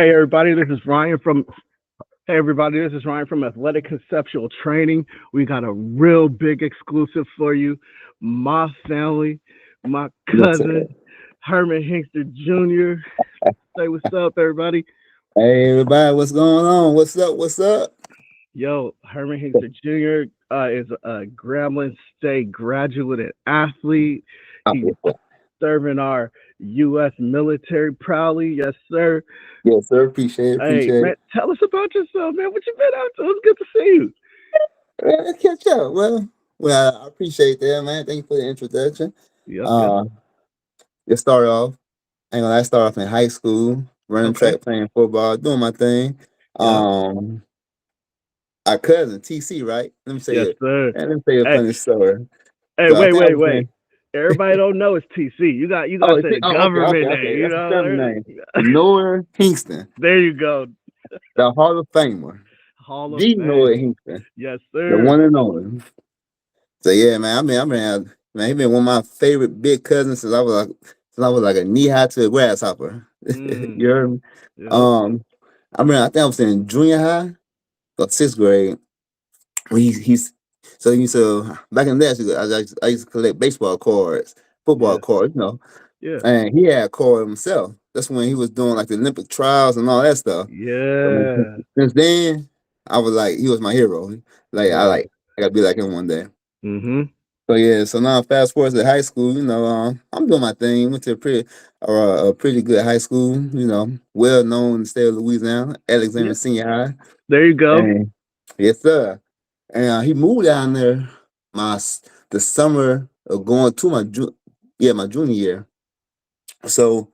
Hey everybody, this is Ryan from Hey everybody, this is Ryan from Athletic Conceptual Training. We got a real big exclusive for you. My family, my Yes, sir. cousin, Herman Hinkston Jr. Say what's up, everybody. Hey, everybody, what's going on? What's up? What's up? Yo, Herman Hinkston Jr. Is a Grambling State graduate and athlete. Oh, He's yes, sir. serving our U.S. military proudly. Yes, sir. Yes, sir. Appreciate it. Hey, Appreciate man, it. tell us about yourself, man. What you been up to? It's good to see you. Let's catch up. Well, I appreciate that, man. Thank you for the introduction. Yep, yep. Uh, let's start off. I started off in high school, running Okay. track, playing football, doing my thing. Yep. Um, our cousin TC, right? Let me say Yes, it. sir. Let me say a Hey, funny story. hey, So I wait, think I wait, was wait. saying, Everybody don't know it's TC. You got oh, to say the okay, okay, government name. okay. You That's a family know, name. Noah Hinkston, there you go. the Hall of Famer, Hall of the Noah Fame. Hinkston, Yes, the sir. one and only. So yeah, man, man, he been one of my favorite big cousins since I was like a knee high to a grasshopper. Mm. You heard me? Yep. Um, I think I was in junior high or sixth grade. When he's so he used to back in the day, I used to collect baseball cards, football Yeah. cards, Yeah. and he had a card himself. That's when he was doing like the Olympic trials and all that stuff. So, Yeah. since then, I was like, he was my hero. Right. I gotta be like him one day. Mm-hmm. So yeah, so now fast forward to high school, I'm doing my thing. Went to a pretty good high school, well known in the state of Louisiana, Yeah. Alexander Senior High. There you go. And yes, sir. And he moved down there the summer of going to my junior year. So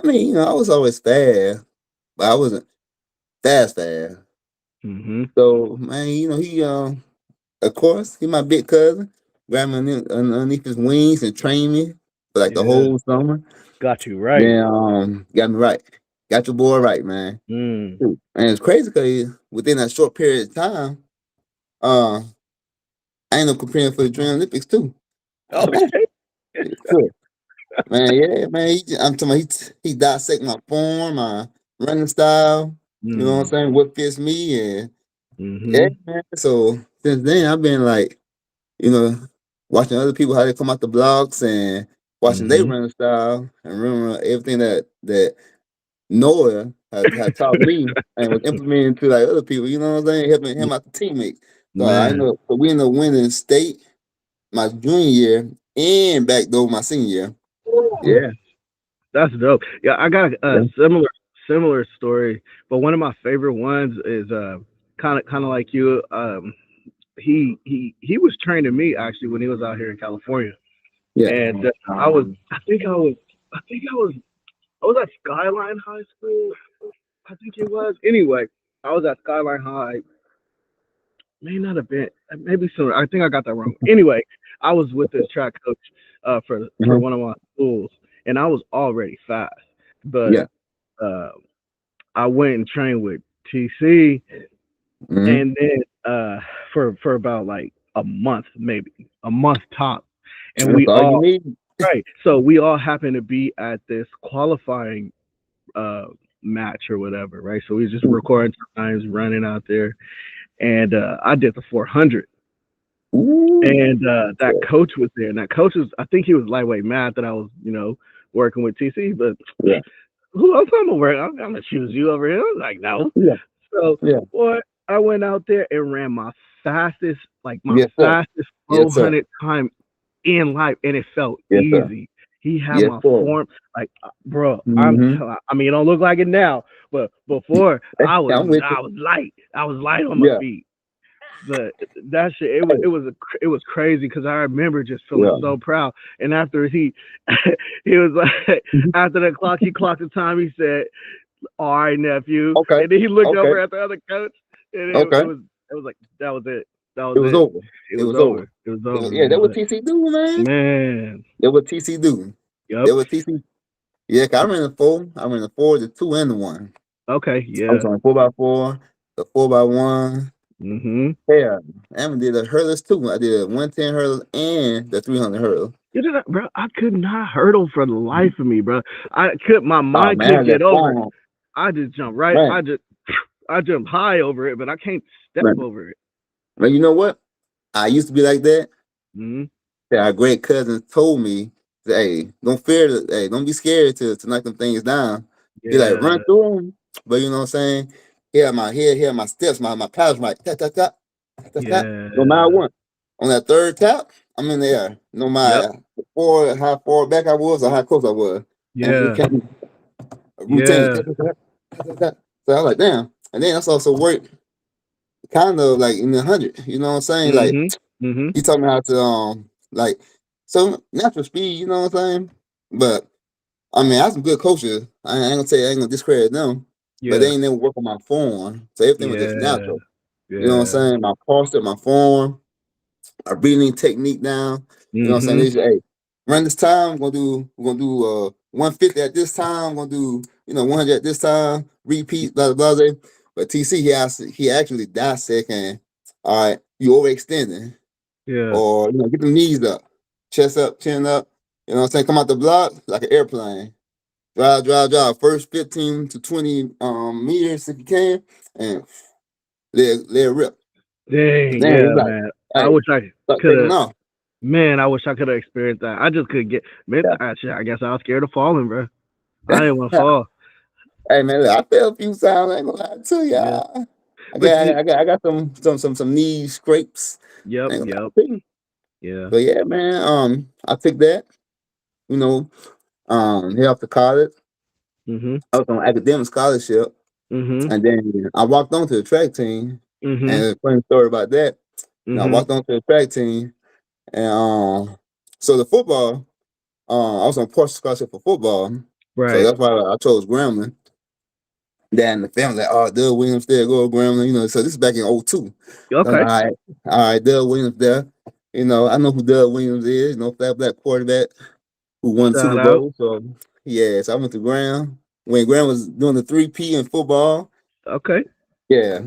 I mean, I was always fast, but I wasn't fast. Mm-hmm. So man, he of course, he my big cousin. Grabbed me underneath his wings and trained me for like the Yeah. whole summer. Got you right. Then got me right. Got your boy right, man. Mm. And it's crazy because within that short period of time, uh, I ended up competing for the Dream Olympics too. Okay. Sure. Man, yeah, man. I'm talking about he dissect my form, my running style, you know what I'm Mm. saying, what fits me and yeah, Mm-hmm. man. So since then I've been like you know, watching other people how they come out the blocks and watching their Mm-hmm. running style and remember everything that Noah had taught me and was implementing to like other people, you know what I'm saying, helping him out the teammates. So I Man, know so we ended up winning state my junior year and back though my senior year. Yeah. that's dope. Yeah, I got a Yeah. similar story, but one of my favorite ones is kind of like you. He was training me actually when he was out here in California, Yeah. and I think I was at Skyline High School. I think it was. Anyway, I was at Skyline High. May not have been. Maybe sooner. I think I got that wrong. Anyway, I was with this track coach for Uh-huh. one of my schools, and I was already fast, but Yeah. uh, I went and trained with TC, Hmm. and then for about like a month, maybe a month top, and That's we all you all need. right. So we all happened to be at this qualifying uh match or whatever, right? So we just recording times, running out there, and I did the 400. Ooh. And that coach was there, and that coach was, I think he was lightweight mad that I was, working with TC, but Yeah. who else I'm gonna work? I'm gonna choose you over here. I was like, no. Yeah. So, Yeah. boy, I went out there and ran fastest, my Yes, sir. fastest Yes, sir. 400 time in life, and it felt Yes, sir. easy. He had Yes, my sir. form, like, bro. Mm-hmm. I mean, it don't look like it now, but before I'm with you. I was light. I was light on my Yeah. feet. But that shit, it was crazy because I remember just feeling Yeah. so proud. And after he he was like, after the clock, he clocked the time. He said, "All right, nephew," Okay. and then he looked Okay. over at the other coach, and Okay. it was like that was it. That was It was it. over. It It was was over. over. It was over, Yeah, that man. what But TC do, man. man, That what TC do. yep. That what TC. Yeah, 'cause I ran the four. I ran the four, the two, and the one. Okay, I was yeah. on 4x4, the 4x1. Mhm. Yeah, I even did a hurdles too. I did a 110 hurdles and the 300 hurdles. You know, bro, I could not hurdle for the life of me, bro. I could, my Oh mind man, I couldn't had get that over. form. I just jump right. Right, I jump high over it, but I can't step right. over it. But you know what? I used to be like that. Mhm. That our great cousins told me, "Hey, don't fear. Hey, don't be scared to knock them things down. He like Yeah. run through them, but you know what I'm saying. Here my steps, my paddles, my tap tap tap tap tap. No matter Yeah. what, on that third tap, I'm in the air. No Yep. matter how far back I was or how close I was, and he Yeah. kept me routine. Yeah. Tap, tap, tap, tap, tap, tap. So I was like, damn. And then that's also work kind of like in the 100. You know what I'm saying? Like Mhm. Mhm. he taught me how to like so natural speed, you know what I'm saying? But I mean I have some good coaches. I ain't gonna say I ain't gonna discredit them, but they Yeah. ain't never work on my form. So everything was just Yeah. natural. You know what I'm Yeah. saying? My posture, my form, my breathing technique down. You know what I'm saying? Mhm. They say, hey, run this time, we're gonna do 150 at this time, we're gonna do 100 at this time, repeat, blah blah blah. But TC he actually dissecting, all right, you overextending. Yeah. Or get the knees up, chest up, chin up. You know what I'm saying? Come out the block like an airplane. Drive, drive, drive. First 15 to 20 meters if you can, and let it rip. But Dang. then it's Yeah, like, man. I hey, wish I start could taking have. off. Man, I wish I could have experienced that. I just couldn't get. Man, Yeah. I guess I was scared of falling, bro. I didn't want to fall. Hey man, look, I fell a few times. I ain't gonna lie to you. Yeah. I But got you. I got I got some knee scrapes. Yep. I ain't gonna Yep. lie to you. Yeah. But yeah, man. I took that. You know, Head off to college. Mhm. I was on academic scholarship. Mhm. And then I walked onto the track team, and Mhm. a funny story about that. I Mhm. walked onto the track team, and so the football, I was on partial scholarship for football, so Right. that's why I chose Grambling. Then the family like, oh, Doug Williams there, go Grambling, So this is back in '02. So Okay. all right, Doug Williams there. I know who Doug Williams is. Flat black quarterback who won Shout Super out. Bowl. So yeah, so I went to Graham when Graham was doing the 3P in football. Okay. Yeah.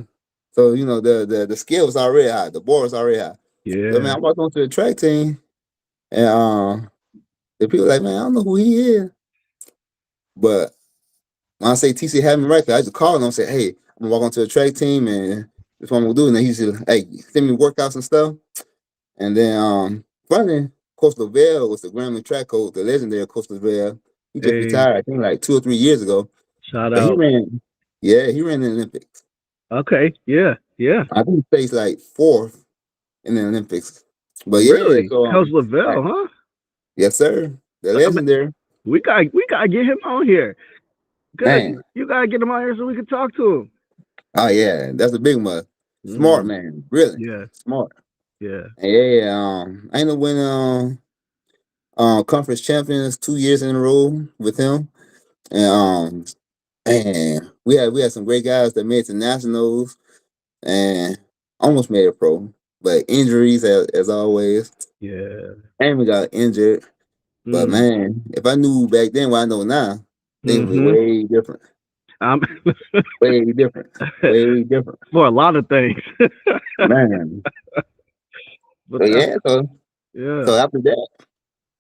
So the skill was already high, the bar was already high. So man, Yeah. I walked onto the track team, and the people like, man, I don't know who he is, but when I say TC had me right there, I just called him and said, hey, I'm gonna walk onto the track team, and that's what I'm gonna do. And then he said, hey, send me workouts and stuff. And then funny, Coach Lavelle was the Grambling track coach, the legendary Coach Lavelle. He just Hey. retired, I think like 2 or 3 years ago. Shout But out. he ran the Olympics. Okay. Yeah. Yeah. I think he placed like fourth in the Olympics. But yeah, Really, so Coach hey, Lavelle, huh? yes, sir. The I mean, legendary we gotta get him on here. Good. man. You gotta get him on here so we can talk to him. Oh yeah, that's a big one. Smart Mhm. man, really Yeah. smart. Yeah. And yeah, I ended up winning conference champions 2 years in a row with him. And and we had some great guys that made it to nationals and almost made it pro. But injuries as always. Yeah. And we got injured. But Mm. man, if I knew back then what I know now, things would be Mhm. way different. Um, Way different. Way different. for a lot of things. Man. But So that's yeah, so yeah. after that,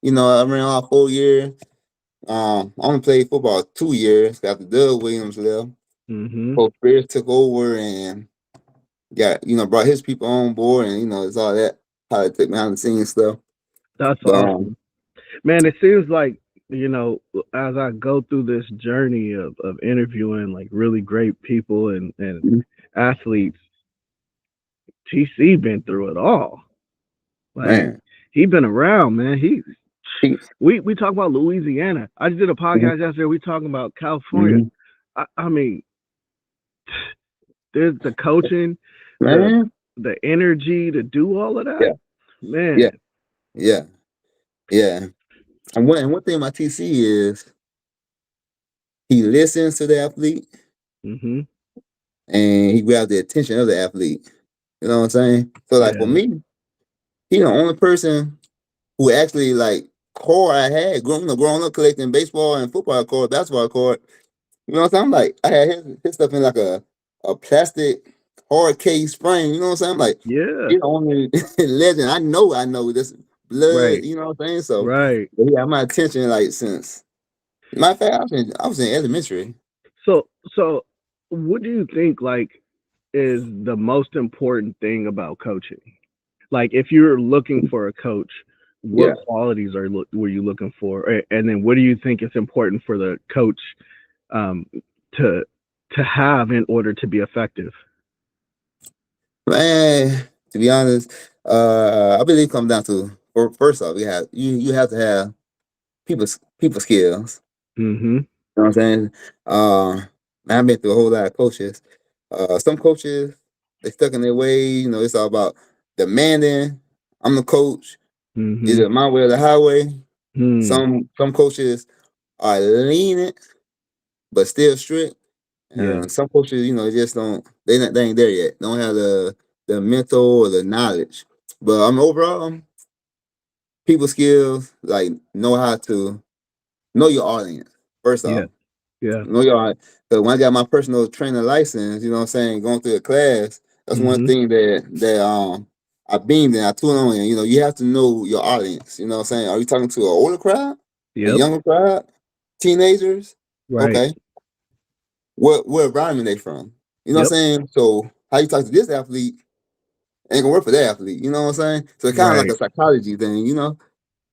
I ran all 4 years. I only played football 2 years after Doug Williams left. Mhm. Coach Spears took over and got, brought his people on board, and it's all that politics behind the scenes stuff. That's But awesome, man. It seems like as I go through this journey of interviewing like really great people and athletes, TC been through it all. Like man, he been around, man. he, We talk about Louisiana. I just did a mhm, podcast yesterday. We talking about California. mhm. I mean, there's the coaching, the Man, the energy to do all of that. yeah, yeah, Man. yeah, yeah. And one thing about TC is he listens to the athlete Mhm. and he grabs the attention of the athlete. You know what I'm saying? So like for Yeah. me, he the only person who actually like core I had growing up collecting baseball and football card, basketball card. You know what I'm saying? I'm like I had his stuff in like a plastic hard case frame. You know what I'm saying? I'm like Yeah. he's the only legend. I know this blood. Right. You know what I'm saying? So Right. he had my attention like since. Matter of fact, I was in elementary. So what do you think like is the most important thing about coaching? Like if you're looking for a coach, what Yeah, qualities were you looking for? And then what do you think is important for the coach um, to have in order to be effective? man. To be honest, I believe it comes down to first off, you have to have people skills. Mhm. You know what I'm saying? Uh, man, I've been through a whole lot of coaches. Some coaches they stuck in their way. You know, it's all about demanding. I'm the coach. Mhm. Either my way or the highway. Hmm. Some coaches are lenient but still strict. Yeah. And some coaches, just don't they ain't there yet. Don't have the mental or the knowledge. But overall, people skills like know how to know your audience. First Yeah. off, Yeah. know your audience. Because when I got my personal trainer license, you know what I'm saying, going through a class, that's one Mhm. thing that I beamed and I tuned on. And, you have to know your audience. You know what I'm saying? Are you talking to an older crowd, a Yep. younger crowd, teenagers? Right. Okay, what environment they from? You know what Yep. I'm saying? So how you talk to this athlete ain't gonna work for that athlete. You know what I'm saying? So it's kind of like Right. a psychology thing.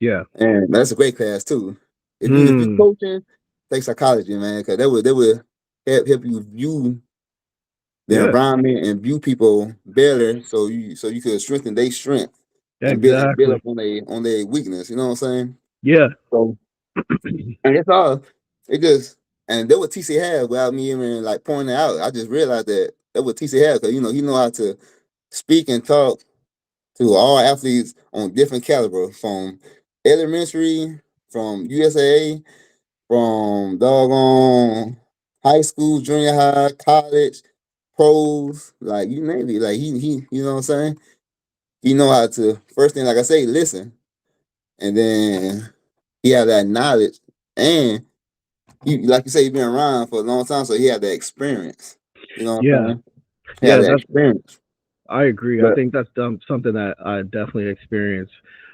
Yeah. And that's a great class too. If you Hmm. coaching, take psychology, man, because that would help you view the Yeah. environment and view people better, so you could strengthen their strength and build Exactly. up on their weakness. You know what I'm saying? Yeah. So and it's all it just and that what TC had without me even like pointing it out. I just realized that what TC had because he know how to speak and talk to all athletes on different caliber from elementary, from USAA, from doggone high school, junior high, college, pros, like you name it. Like he you know what I'm saying? He know how to first thing like I say, listen. And then he have that knowledge and he like you say, he been around for a long time, so he had that experience. You know what I'm Yeah. saying? He had Yeah. that That's experience. I agree. I But think that's something that I definitely experienced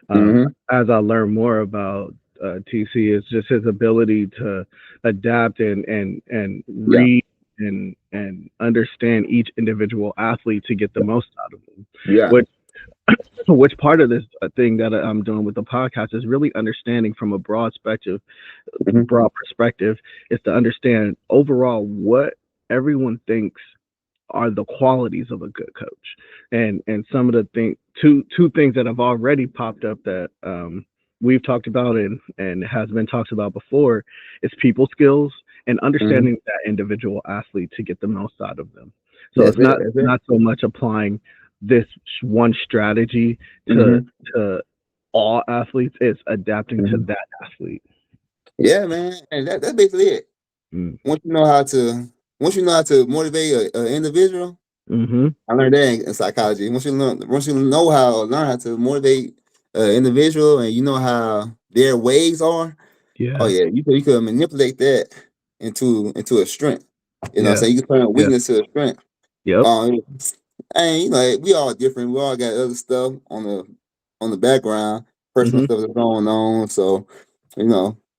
hmm as I learn more about TC. Is just his ability to adapt and yeah, read and understand each individual athlete to get the most out of them. yeah. Which which part of this thing that I'm doing with the podcast is really understanding from a hmm broad perspective is to understand overall what everyone thinks are the qualities of a good coach. And some of the two things that have already popped up that we've talked about and has been talked about before is people skills and hmm understanding that individual athlete to get the most out of them. So That's it's it. That's it. not so much applying this one strategy to hmm to all athletes, it's adapting to hmm that athlete. Yeah, man, and that's basically it. Mm. Once you know how to, once you know how to motivate an individual, Mhm. I learned that in psychology. Once you learn how to motivate an individual, and you know how their ways are. Oh Yeah. yeah, you could manipulate that into a strength. You know what I'm Yeah. saying? You can turn a Yeah. weakness to a strength. Yep. Um, and we all different. We all got other stuff on the background, personal Mhm. stuff that's going on. So,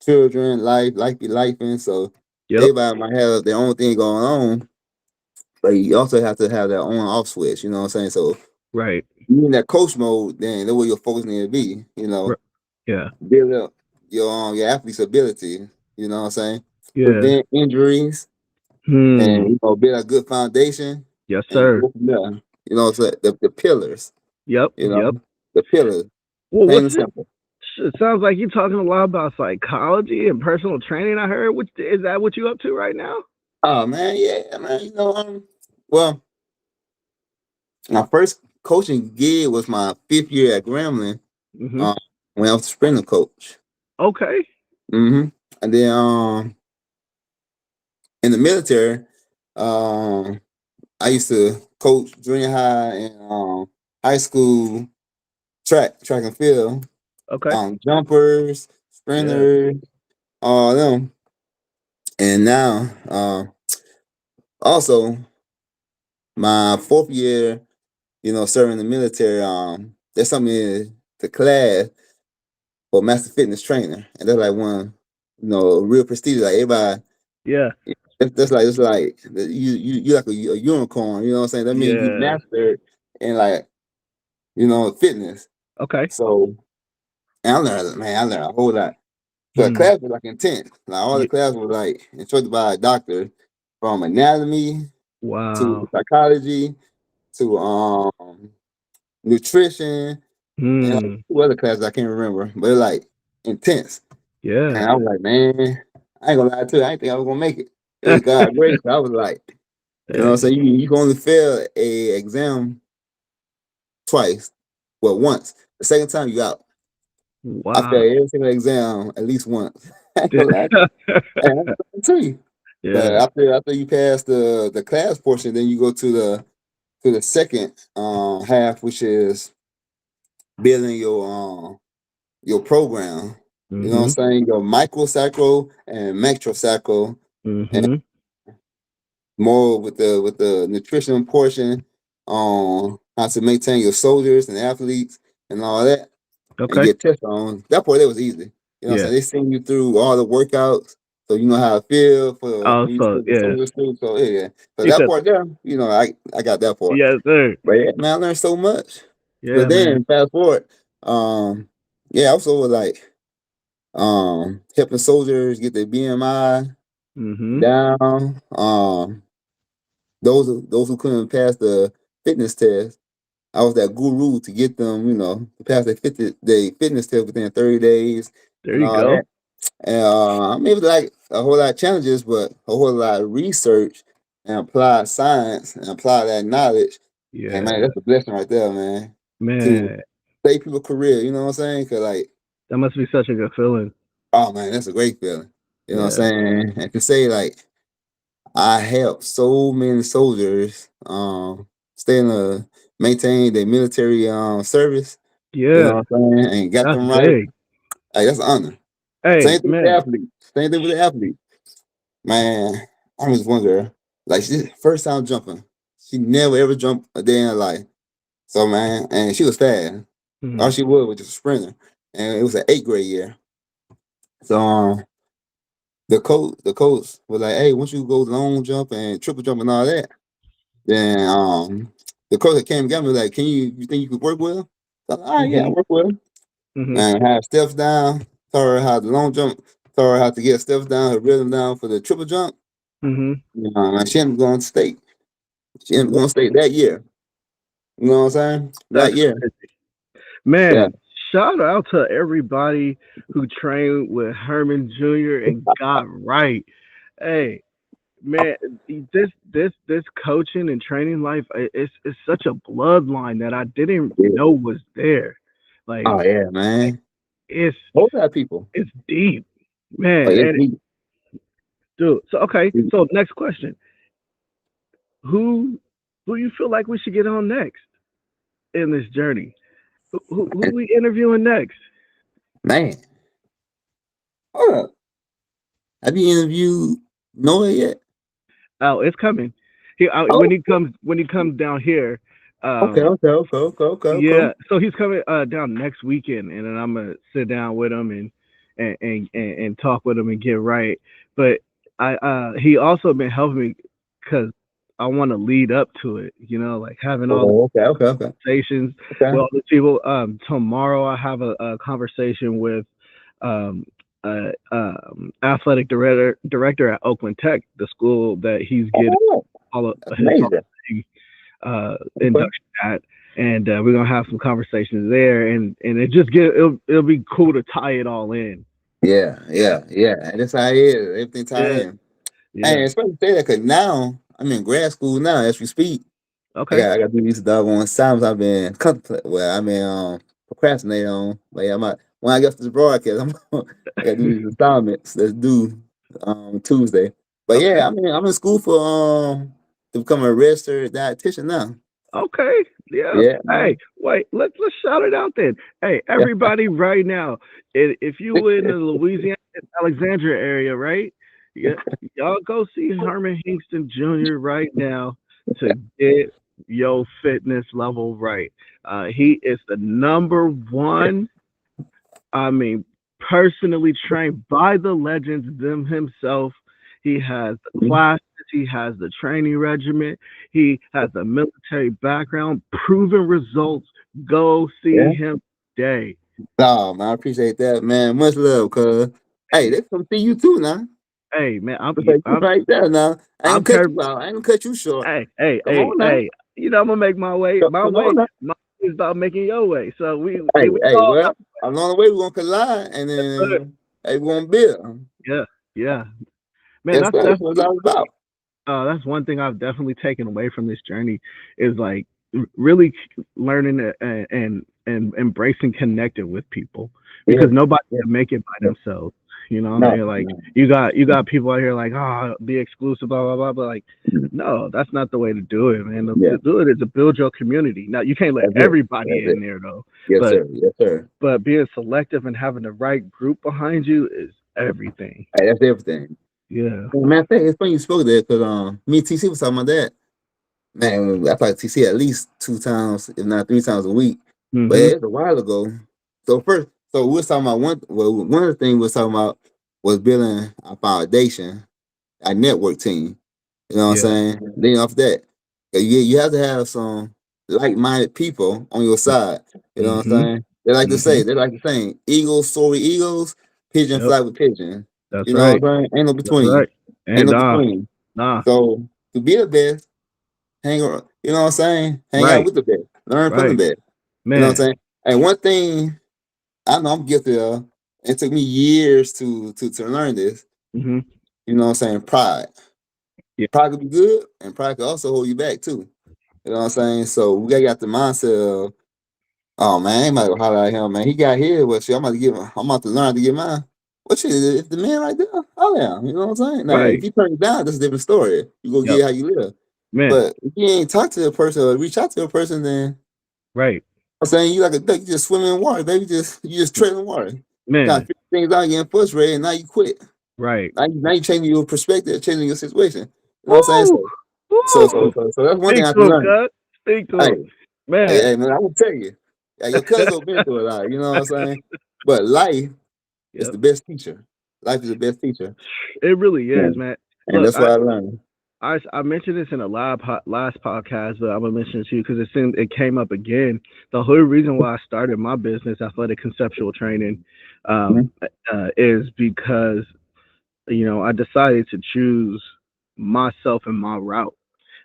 children, life be life, and so Yep. everybody might have their own thing going on, but you also have to have that on off switch. You know what I'm saying? So Right. you in that coach mode, then that's where your focus need to be. R- yeah. Build up your athlete's ability. You know what I'm saying? Yeah. Prevent injuries and Hmm. build a good foundation Yes, and sir. go from there. So the pillars. Yep. You Yep. know, the pillars, Well, plain what's and it? simple. It sounds like you're talking a lot about psychology and personal training. I heard. Which is that? What you up to right now? Oh man, yeah, man. Well, my first coaching gig was my 5th year at Gremlin. Mhm. Um, when I was a sprinter coach. Okay. And then in the military, um, I used to coach junior high and high school track and field, Okay. jumpers, Yeah. sprinters, all of them. And now, also my 4th year, serving the military, there's something in the class for master fitness trainer, and that's like one, real prestigious. Like everybody, Yeah. You like a unicorn. You know what I'm saying? That means you Yeah. mastered in like fitness. Okay. So and I learned a whole lot. So the Hmm. class was like intense. Like all the Yeah. class was like instructed by a doctor, from anatomy to Wow. psychology to nutrition and like Hmm. two other classes I can't remember, but it's like intense. Yeah. And I was like, man, I ain't gonna lie to you, I didn't think I was gonna make it. It was God grace. I was like, you know what I'm Hey. saying? You can only fail a exam twice. Well, once. The second time you out. I Wow. failed every single exam at least once. I ain't gonna lie and I'm gonna tell you. But Yeah. after you pass the class portion, then you go to the second half, which is building your program. You know what I'm Hmm. saying? Your microsacro and macrosacro, and Hmm. more with the nutrition portion on how to maintain your soldiers and athletes and all that, and Okay. get tested on. That part that was easy. You know what I'm Yeah. saying? They send you through all the workouts, so you know how it feel for Oh, when you so take the yeah. soldiers through. So yeah. So You that said part there, I got that part. yes, sir. But yeah, man, I learned so much. But Yeah, man. then fast forward, yeah, I also was like helping soldiers get their BMI Hmm. down. Those who couldn't pass the fitness test, I was that guru to get them, to pass their fitness test within 30 days There and you all go. that. And I made like a whole lot of challenges, but a whole lot of research and applied science and apply that knowledge. And man, Yeah, that's a blessing right there, man. To man. save people's career, you know what I'm saying? Cause like, That must be such a good feeling. oh man, that's a great feeling. You know what Yeah. I'm saying? And to say like I helped so many soldiers stay in the maintain their military service, you know Yeah. what I'm saying, and got That's them right. big. Like that's an honor. Hey, Same thing with the man. athlete. Same thing with the athlete. Man, I was one girl. Like she first time jumping. She never ever jumped a day in her life. So man, and she was fast. All Hmm. she was just a sprinter. And it was an 8th grade year. So the coach was like, hey, once you go long jump and triple jump and all that, then the coach that came and got me was like, you think you could work with her? So I'm like, all right, yeah, I Hmm. work with her. Hmm. And have steps down, taught her how to long jump, taught her how to get steps down, her rhythm down for the triple jump. Hmm. And she ended up going to state. She ended up going to state that year. You know what I'm saying? That That's year. crazy. Yeah. Man, shout out to everybody who trained with Herman Jr. and got right. Hey, man, this coaching and training life, it's such a bloodline that I didn't Yeah. know was there. Like Oh yeah, man. it's Both that people. it's deep, man. Like it's And deep. dude, so okay, so next question: who who you feel like we should get on next in this journey? Who we interviewing next? Man, hold up. Have you interviewed Noah yet? Oh, it's coming. Oh, When he comes down here, okay, um, okay, okay, okay, okay, okay. yeah. So he's coming down next weekend, and then I'm gonna sit down with him and talk with him and get right. But I he also been helping me because I want to lead up to it. You know, like having all the Oh, okay, okay, okay, conversations okay. with all the people. Tomorrow I have a conversation with um athletic director at Oakland Tech, the school that he's getting Oh, all of that's his amazing. induction at, and we're gonna have some conversations there, and it'll be cool to tie it all in. Yeah, Yeah, yeah, yeah. And that's how it is. Everything tie yeah, in. And yeah. especially say that because now I'm in grad school now as we speak. Okay, I got to do these doggone assignments I've been contemplating. Well, I mean, procrastinating on. But yeah, when I get to the broadcast, I got to do these assignments that's due Tuesday. But okay. yeah, I mean, I'm in school for to become a registered dietitian now. Okay. Yeah. Yeah, Hey, man. wait. Let's shout it out then. Hey, Yeah. everybody, right now, if you were in the Louisiana Alexandria area, right? Yeah, y'all go see Herman Hinkston Jr. right now to get your fitness level right. He is the number one. I mean, personally trained by the legends them himself. He has the Mhm. classes. He has the training regimen. He has a military background, proven results. Go see Yeah. him today. Oh man, I appreciate that, man. Much love, cuz. Hey, they come see you too now. Hey man, It's like you right there now. I ain't I'm gonna cut Kurt. you out. I ain't gonna cut you short. Come on now. Hey. You know I'm gonna make my way. My Come on way. now. My way is about making your way. So we Hey, all got well, along the way we're gonna collide and to. then hey, we're gonna build. Yeah, yeah, man. Yes, sir. That's what it's all about. That's one thing I've definitely taken away from this journey is like really learning and embracing connecting with people Yeah. because nobody Yeah. can make it by themselves. You know what I'm No, saying? Like no. you got people out here like be exclusive, blah blah blah. But like, Mm. no, that's not the way to do it, man. Yeah, To do it is to build your community. Now you can't let that's it. That's everybody it. in there though, Yes, but sir. Yes, sir. being selective and having the right group behind you is everything. Hey, that's everything. Yeah. Matter of fact, it's funny you spoke of that because me and TC was talking about that. Man, I talk to TC at least 2 times, if not 3 times a week. But yeah, Mhm. it's a while ago. So we was talking about one of the things we was talking about was building our foundation, our network team. You know what I'm Yeah. saying? Then off that, you have to have some like-minded people on your side. You know what I'm Mhm. saying? Mhm. They like to say, eagles soar with eagles, pigeon Yep. fly with pigeon. That's You know right. what I'm saying? Ain't no That's between. right. Ain't And no between. nah. So to be the best, hang around. You know what I'm saying? Hang out Right. with the best. Learn from the Right. best. You know what I'm Man. saying? And one thing I know I'm guilty of, it took me years to learn this. Mhm. You know what I'm saying? Pride. Yeah. Pride could be good, and pride could also hold you back too. You know what I'm saying? So we gotta got the mindset of, oh man, I ain't about to holler at him, man. He got here, well shit, I'm about to learn to get mine. What shit, if the man right there, holler at him, you know what I'm saying? Now if Right. he turns you down, that's a different story. You go Yep. get how you live. Man. But if you ain't talk to a person or reach out to a person, then Right. I'm saying you like a duck, you just swimming in water, baby. You just treading water. Trying to Man. figure things out, getting frustrated, and now you quit. Right. Now you changing your perspective, changing your situation. You know what I'm saying? Woo! Woo! So that's one thing I Speak have to to him, learn. cuz. Speak to Hey, him. Man. man, I will tell you. Yeah, your cousin been through a lot, you know what I'm saying? But life is Yep. the best teacher. Life is the best teacher. It really Yeah. is, man. And Look, that's what I learned. I mentioned this in a last podcast, but I'm gonna mention it to you because it came up again. The whole reason why I started my business, athletic conceptual training, Mhm. is because I decided to choose myself and my route.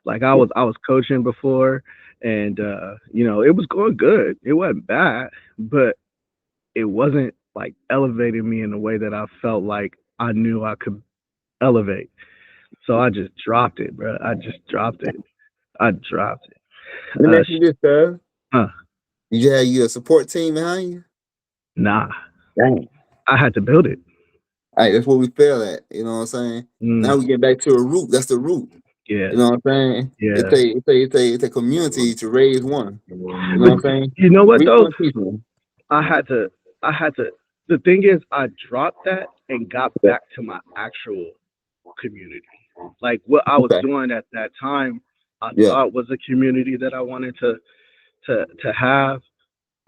Like Yeah. I was coaching before, and it was going good. It wasn't bad, but it wasn't like elevating me in a way that I felt like I knew I could elevate. So I just dropped it, bro. I just dropped it. I dropped it. Let me ask you this, sir. Huh, Did you have your support team behind you? nah, Dang. I had to build it. Hey, that's what we fail at. You know what I'm saying? Mm, Now we get back to a root. That's the root. yeah, You know what I'm saying? yeah. It's a community to raise one. You know But what I'm saying? you know what Reach though? one people. I had to. I had to. The thing is, I dropped that and got Yeah. back to my actual community. Like what I was Okay. doing at that time, I Yeah. thought was a community that I wanted to have.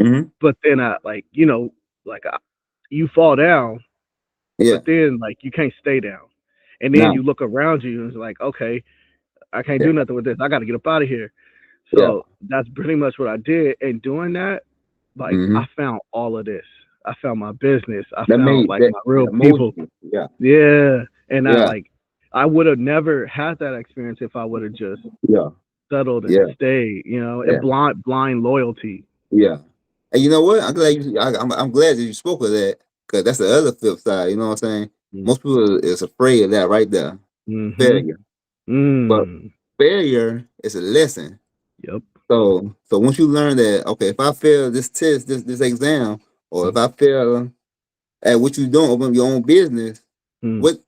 Hmm. But then I like you fall down, Yeah. but then like you can't stay down, and then No. you look around you and it's like, okay, I can't Yeah. do nothing with this. I got to get up out of here. Yeah. So that's pretty much what I did. And doing that, like Hmm. I found all of this. I found my business. I That found made like that my real that molded people. you. Yeah. Yeah, and Yeah. I would have never had that experience if I would have just Yeah. settled and Yeah. stayed. And Yeah. blind loyalty. Yeah. And you know what? I'm glad that you spoke of that because that's the other flip side. You know what I'm saying? Most people is afraid of that right there. Mm-hmm. Failure. But Mm. failure is a lesson. Yep. So once you learn that, okay, if I fail this test, this exam, or if I fail at what you're doing, open your own business, Mm. what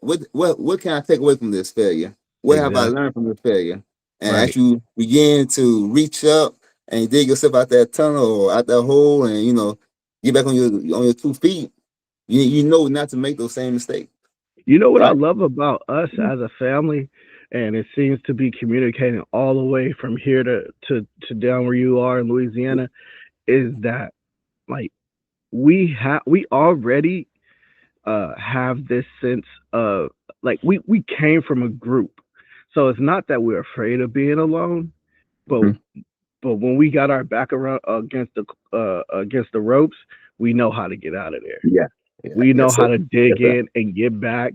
what can I take away from this failure? What have I Exactly. learned from this failure? And as Right. you begin to reach up and dig yourself out that tunnel or out that hole, and get back on your 2 feet, you know not to make those same mistakes, You know what I right? love about us as a family, and it seems to be communicating all the way from here to down where you are in Louisiana, is that like we already have this sense of like we came from a group, so it's not that we're afraid of being alone, but Mhm. when we got our back around against the ropes, we know how to get out of there. Yeah. Yeah. We know Yes, how sir. to dig Yes, sir. in and get back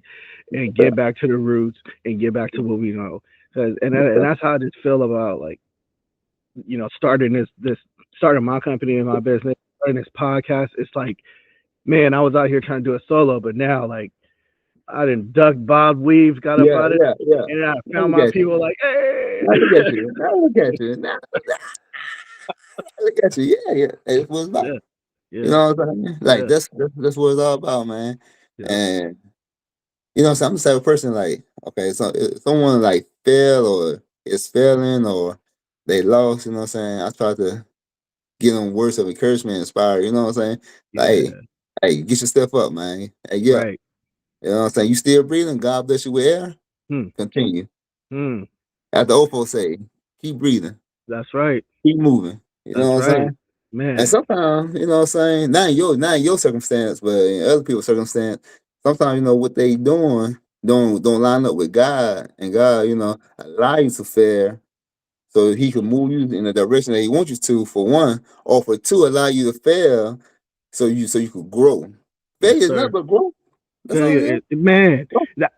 and Yes, sir. get back to the roots and get back to what we know. 'Cause, Yes, and sir. that's how I just feel about like starting this starting my company and my business, starting this podcast. It's like, man, I was out here trying to do a solo, but now like I didn't duck, bob, weave, got up Yeah, out of yeah, yeah. it, and I Now found look my at you. people. Like, hey, Now look at you. Now look at you. Now look at you. Yeah, yeah. That's what it's about. yeah, You yeah, know what I'm saying? Like yeah, that's what it's all about, man. yep, And so I'm the type of person like, okay, so if someone like fail or is failing or they lost, you know what I'm saying? I try to give them words of encouragement, inspire, you know what I'm saying? Like, hey, yeah, get your stuff up, man. Hey, yeah. right. You know what I'm saying? You still breathing, God bless you with air. Hmm, Continue. hmm. As the OFO say, keep breathing, That's right. keep moving. You know That's what I'm right, saying? And man. sometimes, you know what I'm saying, not in your circumstance, but in other people's circumstance, sometimes, what they doing don't line up with God, and God, allow you to fail so he can move you in the direction that he wants you to, for one, or for two, allow you to fail so you could grow. Yes, Failure is nothing sir. but growth. That's all Failure it is man. is. That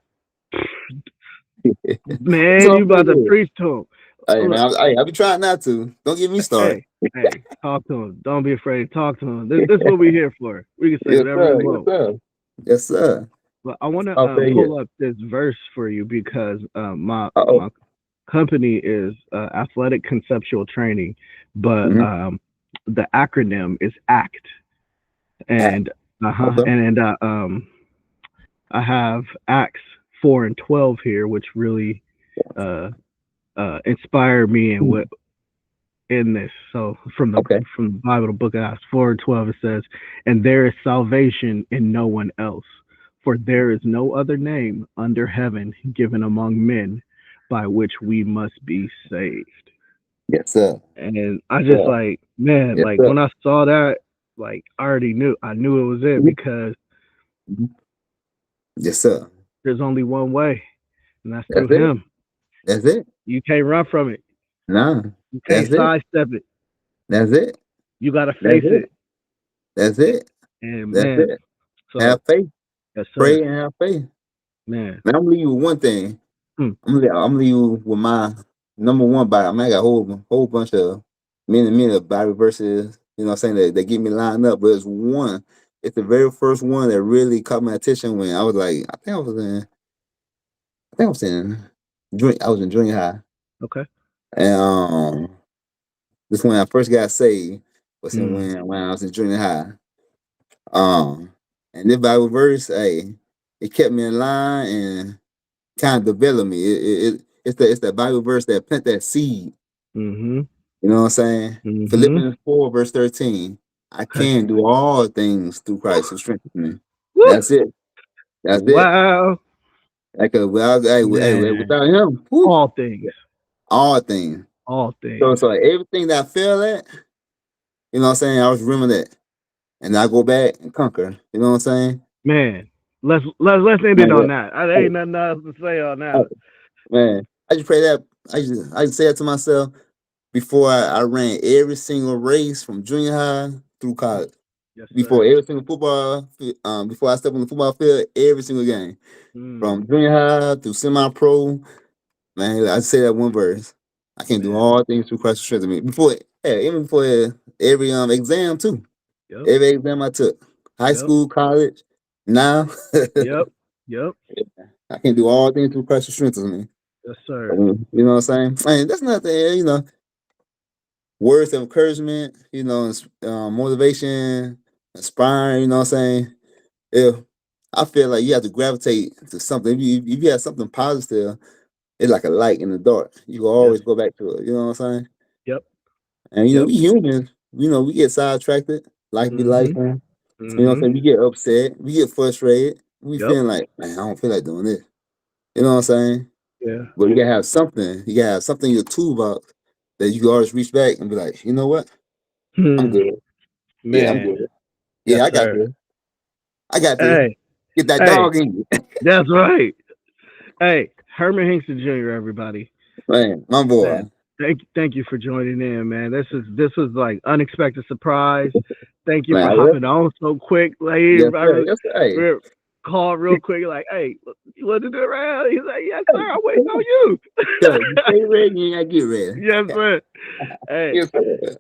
That's man, all you about to it is. preach to Hey him. man, I be trying not to. Don't get me started. Hey, hey, talk to him. Don't be afraid to talk to him. This is what we're here for. We can say Yes, whatever we sir. Yes, want. sir. Yes, sir. But I want to I'll say yes. pull up this verse for you because Uh-oh. my company is athletic conceptual training, but Mm-hmm. the acronym is ACT, Act. and Okay. I have Acts 4 and 12 here, which really uh, inspired me and Hmm. what in this. So Okay. from the Bible, the book of Acts 4 and 12, it says, "And there is salvation in no one else, for there is no other name under heaven given among men by which we must be saved." Yes, sir. And I just Sir. like, man, Yes, like sir. when I saw that, like I knew it was it Mhm. because Mhm. Yes, sir. there's only one way, and that's through That's it. Him. That's it. You can't run from it. Nah. You can't That's it. sidestep it. That's it. You gotta That's face it. it. That's And, it. and That's man, it. so Have faith. yes, sir, Pray and have faith. man. Man, I'm gonna leave you with one thing. Hmm. I'm gonna leave you with my number one Bible. I mean, I got a whole bunch of many of Bible verses, what I'm saying, that get me lined up. But it's one. It's the very first one that really caught my attention when I was like, I think I was in I was in junior high. Okay. And this when I first got saved was in Hmm. when I was in junior high. Um and this Bible verse, hey, it kept me in line and kind of developed me. It's that Bible verse that plant that seed. Mm-hmm. You know what I'm saying? Mm-hmm. Philippians 4, verse 13. I Okay. can do all things through Christ who strengthens me. Woo! That's it. That's it. Wow, Like man. without him, whew, All things. all things. All So things. so everything that I feel at, what I'm saying, I was remember that. And I go back and conquer. You know what I'm saying? Man, let's end it Man, on yeah. that. I Hey, ain't nothing else to say on hey, that. man. I just pray that I just say that to myself before I ran every single race from junior high through college. Yes, Before sir. every single before I step on the football field, every single game. Mm, From junior high through semi-pro, man, I say that one verse. I can do man. all things through Christ who strengthens me. Even before every exam too. Yep. Every exam I took, high Yep. school, college, now, Yep. Yep. I can do all things through Christ who strengthens me. Yes, sir. You know what I'm saying? And that's nothing. Words of encouragement. Motivation, inspiring. You know what I'm saying? If I feel like you have to gravitate to something. If you have something positive, it's like a light in the dark. You will Yes. always go back to it. You know what I'm saying? Yep. And Yep. we humans. We get sidetracked. Life be life, Mm-hmm. man. You know what I'm Mm-hmm. saying? We get upset. We get frustrated. We Yep. feeling like, man, I don't feel like doing this. You know what I'm saying? Yeah. But you gotta have something. You gotta have something in your toolbox that you can always reach back and be like, you know what? I'm Hmm. good. Yeah, I'm Man. good. Yes, Yeah, I got sir. this. I got this. Hey. Get that Hey. dog in you. That's right. Hey, Herman Hinkston Jr. Everybody, Man, my man. boy. Thank you for joining in, man. This was like unexpected surprise. Thank you Man, for hopping on so quick. Like yes, I sir. Yes, sir. Hey, re- called real quick. Like, hey, you want to do it around? He's like, yes, sir. I'm waiting on you. so you stay ready, you ain't gotta get ready. Yes, sir. Hey, Yes, sir.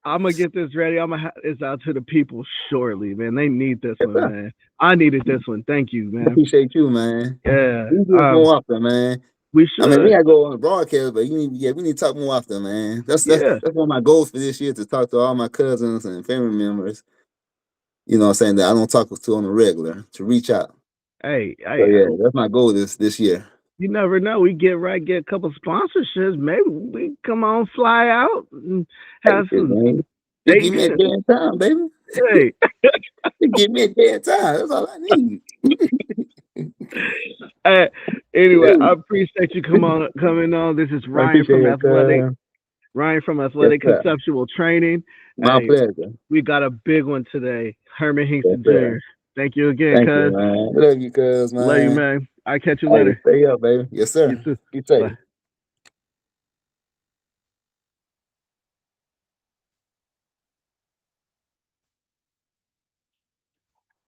I'm gonna get this ready. I'm gonna have this out to the people shortly, man. They need this Yes, one, sir. man. I needed this one. Thank you, I man. appreciate you, man. Yeah. We do this more often, man. We I mean, we should. gotta go on the broadcast, but we need to talk more often, man. Yeah. That's one of my goals for this year, to talk to all my cousins and family members. You know what I'm saying, that I don't talk to on the regular, to reach out. So Hey, yeah, that's my goal this year. you never know. We get a couple sponsorships. Maybe we come on, fly out, and Hey, have shit, some man. Just give me a dating. day and time, baby. Hey, Just give me a day and time. That's all I need. uh, anyway, Yeah. I appreciate you coming on. This is I appreciate it, cuz. Ryan from Yes, Athletic sir. Conceptual Training. My Hey, pleasure. we got a big one today. Herman Yes, Hinkston sir. Jr. Thank you again, Thank you, cuz. man. Love you, cuz, Love you, man. man. I catch you Hey, later. stay up, baby. Yes, You sir. too. Be safe. Bye.